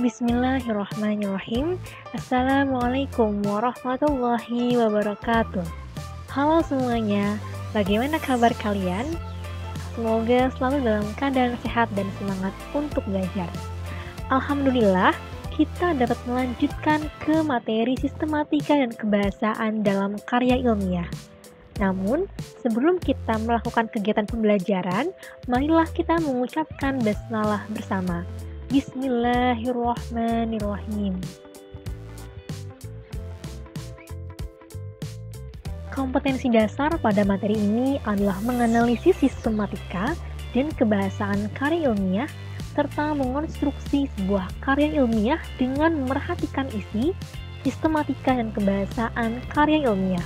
Bismillahirrahmanirrahim. Assalamualaikum warahmatullahi wabarakatuh. Halo semuanya, bagaimana kabar kalian? Semoga selalu dalam keadaan sehat dan semangat untuk belajar. Alhamdulillah, kita dapat melanjutkan ke materi sistematika dan kebahasaan dalam karya ilmiah. Namun, sebelum kita melakukan kegiatan pembelajaran, marilah kita mengucapkan basmalah bersama. Bismillahirrahmanirrahim. Kompetensi dasar pada materi ini adalah menganalisis sistematika dan kebahasaan karya ilmiah, serta mengonstruksi sebuah karya ilmiah dengan memerhatikan isi, sistematika, dan kebahasaan karya ilmiah.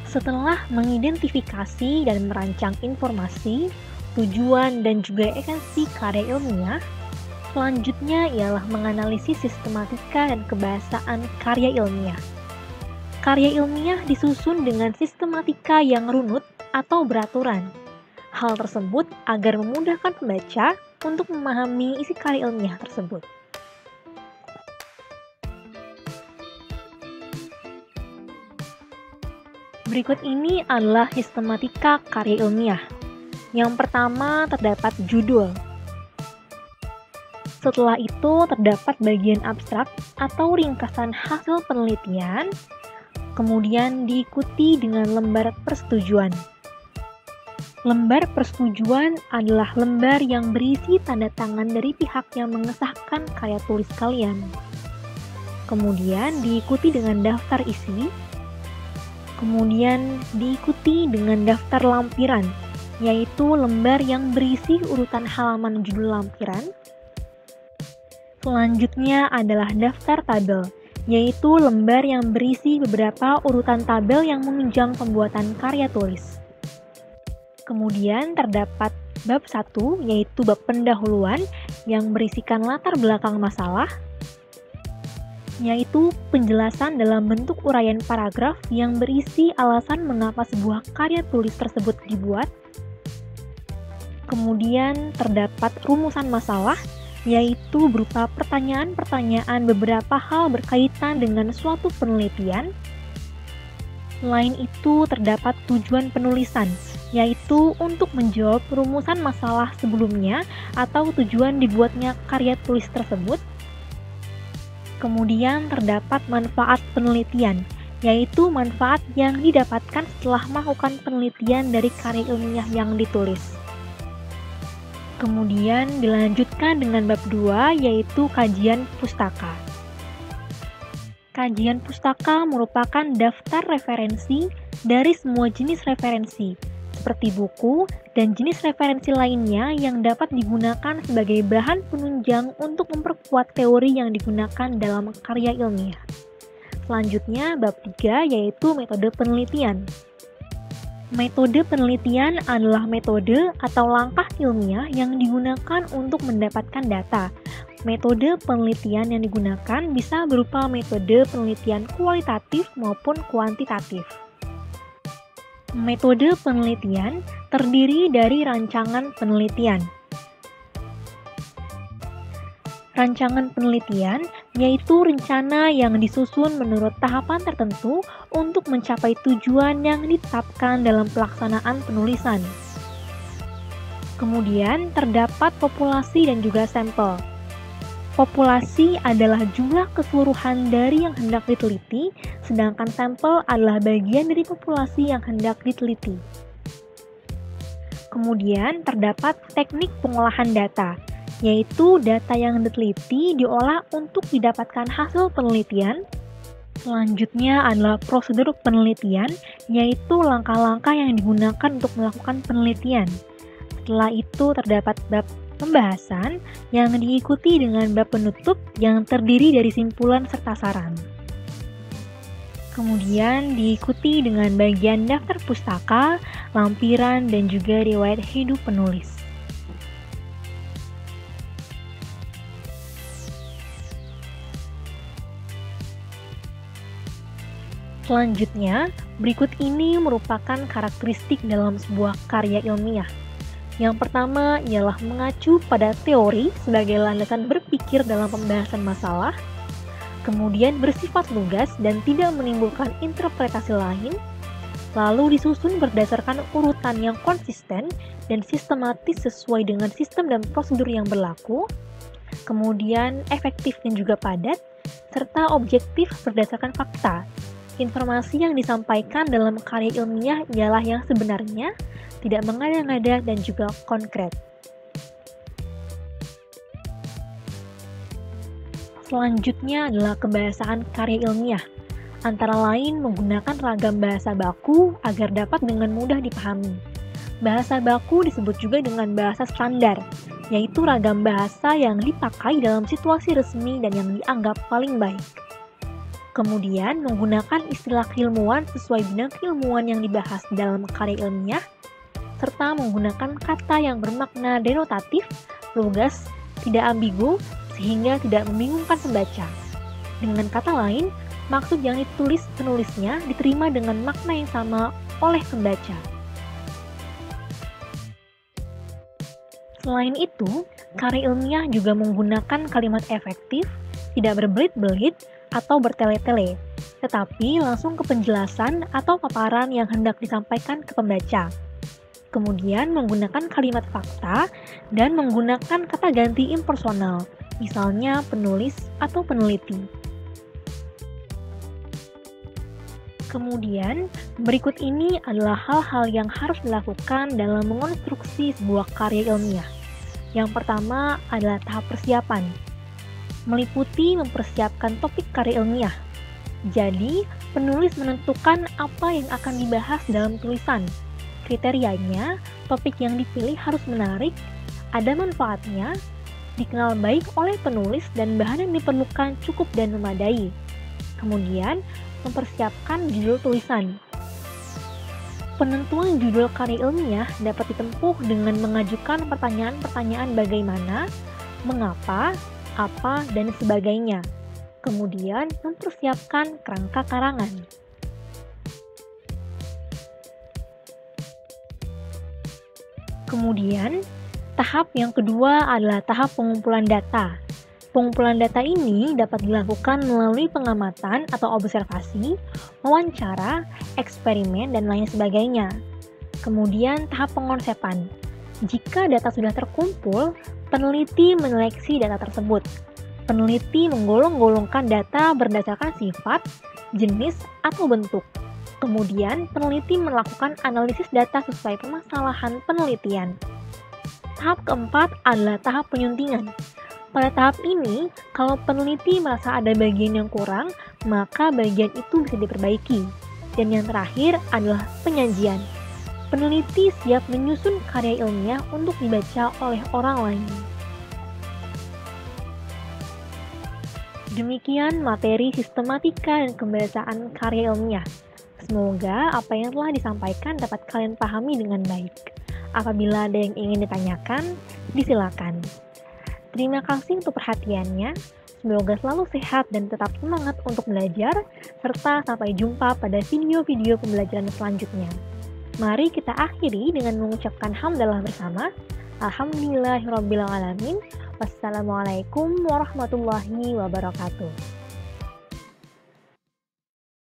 Setelah mengidentifikasi dan merancang informasi, tujuan dan juga esensi karya ilmiah, selanjutnya ialah menganalisis sistematika dan kebahasaan karya ilmiah. Karya ilmiah disusun dengan sistematika yang runut atau beraturan. Hal tersebut agar memudahkan pembaca untuk memahami isi karya ilmiah tersebut. Berikut ini adalah sistematika karya ilmiah. Yang pertama terdapat judul. Setelah itu terdapat bagian abstrak atau ringkasan hasil penelitian, kemudian diikuti dengan lembar persetujuan. Lembar persetujuan adalah lembar yang berisi tanda tangan dari pihak yang mengesahkan karya tulis kalian. Kemudian diikuti dengan daftar isi, kemudian diikuti dengan daftar lampiran, yaitu lembar yang berisi urutan halaman judul lampiran. Selanjutnya adalah daftar tabel, yaitu lembar yang berisi beberapa urutan tabel yang menunjang pembuatan karya tulis. Kemudian terdapat bab 1, yaitu bab pendahuluan yang berisikan latar belakang masalah, yaitu penjelasan dalam bentuk uraian paragraf yang berisi alasan mengapa sebuah karya tulis tersebut dibuat. Kemudian terdapat rumusan masalah, yaitu berupa pertanyaan-pertanyaan beberapa hal berkaitan dengan suatu penelitian. Selain itu terdapat tujuan penulisan, yaitu untuk menjawab rumusan masalah sebelumnya atau tujuan dibuatnya karya tulis tersebut. Kemudian terdapat manfaat penelitian, yaitu manfaat yang didapatkan setelah melakukan penelitian dari karya ilmiah yang ditulis. Kemudian dilanjutkan dengan bab 2, yaitu kajian pustaka. Kajian pustaka merupakan daftar referensi dari semua jenis referensi, seperti buku dan jenis referensi lainnya yang dapat digunakan sebagai bahan penunjang untuk memperkuat teori yang digunakan dalam karya ilmiah. Selanjutnya, bab 3, yaitu metode penelitian. Metode penelitian adalah metode atau langkah ilmiah yang digunakan untuk mendapatkan data. Metode penelitian yang digunakan bisa berupa metode penelitian kualitatif maupun kuantitatif. Metode penelitian terdiri dari rancangan penelitian. Rancangan penelitian yaitu rencana yang disusun menurut tahapan tertentu untuk mencapai tujuan yang ditetapkan dalam pelaksanaan penulisan. Kemudian terdapat populasi dan juga sampel. Populasi adalah jumlah keseluruhan dari yang hendak diteliti, sedangkan sampel adalah bagian dari populasi yang hendak diteliti. Kemudian terdapat teknik pengolahan data, yaitu data yang diteliti diolah untuk didapatkan hasil penelitian. Selanjutnya adalah prosedur penelitian, yaitu langkah-langkah yang digunakan untuk melakukan penelitian. Setelah itu terdapat bab pembahasan yang diikuti dengan bab penutup yang terdiri dari simpulan serta saran. Kemudian diikuti dengan bagian daftar pustaka, lampiran, dan juga riwayat hidup penulis. Selanjutnya, berikut ini merupakan karakteristik dalam sebuah karya ilmiah. Yang pertama ialah mengacu pada teori sebagai landasan berpikir dalam pembahasan masalah, kemudian bersifat lugas dan tidak menimbulkan interpretasi lain, lalu disusun berdasarkan urutan yang konsisten dan sistematis sesuai dengan sistem dan prosedur yang berlaku, kemudian efektif dan juga padat, serta objektif berdasarkan fakta. Informasi yang disampaikan dalam karya ilmiah ialah yang sebenarnya, tidak mengada-ngada dan juga konkret. Selanjutnya adalah kebahasaan karya ilmiah, antara lain menggunakan ragam bahasa baku agar dapat dengan mudah dipahami. Bahasa baku disebut juga dengan bahasa standar, yaitu ragam bahasa yang dipakai dalam situasi resmi dan yang dianggap paling baik. Kemudian menggunakan istilah keilmuan sesuai bidang keilmuan yang dibahas dalam karya ilmiah, serta menggunakan kata yang bermakna denotatif, lugas, tidak ambigu, sehingga tidak membingungkan pembaca. Dengan kata lain, maksud yang ditulis penulisnya diterima dengan makna yang sama oleh pembaca. Selain itu, karya ilmiah juga menggunakan kalimat efektif, tidak berbelit-belit atau bertele-tele, tetapi langsung ke penjelasan atau paparan yang hendak disampaikan ke pembaca. Kemudian menggunakan kalimat fakta dan menggunakan kata ganti impersonal, misalnya penulis atau peneliti. Kemudian, berikut ini adalah hal-hal yang harus dilakukan dalam mengonstruksi sebuah karya ilmiah. Yang pertama adalah tahap persiapan, meliputi mempersiapkan topik karya ilmiah. Jadi, penulis menentukan apa yang akan dibahas dalam tulisan. Kriterianya, topik yang dipilih harus menarik, ada manfaatnya, dikenal baik oleh penulis, dan bahan yang diperlukan cukup dan memadai. Kemudian, mempersiapkan judul tulisan. Penentuan judul karya ilmiah dapat ditempuh dengan mengajukan pertanyaan-pertanyaan bagaimana, mengapa, apa, dan sebagainya. Kemudian, mempersiapkan kerangka karangan. Kemudian, tahap yang kedua adalah tahap pengumpulan data. Pengumpulan data ini dapat dilakukan melalui pengamatan atau observasi, wawancara, eksperimen, dan lain sebagainya. Kemudian tahap pengonsepan. Jika data sudah terkumpul, peneliti menyeleksi data tersebut. Peneliti menggolong-golongkan data berdasarkan sifat, jenis, atau bentuk. Kemudian peneliti melakukan analisis data sesuai permasalahan penelitian. Tahap keempat adalah tahap penyuntingan. Pada tahap ini, kalau peneliti merasa ada bagian yang kurang, maka bagian itu bisa diperbaiki. Dan yang terakhir adalah penyajian. Peneliti siap menyusun karya ilmiah untuk dibaca oleh orang lain. Demikian materi sistematika dan kebahasaan karya ilmiah. Semoga apa yang telah disampaikan dapat kalian pahami dengan baik. Apabila ada yang ingin ditanyakan, disilakan. Terima kasih untuk perhatiannya. Semoga selalu sehat dan tetap semangat untuk belajar, serta sampai jumpa pada video-video pembelajaran selanjutnya. Mari kita akhiri dengan mengucapkan hamdalah bersama. Alhamdulillahirrabbilalamin. Wassalamualaikum warahmatullahi wabarakatuh.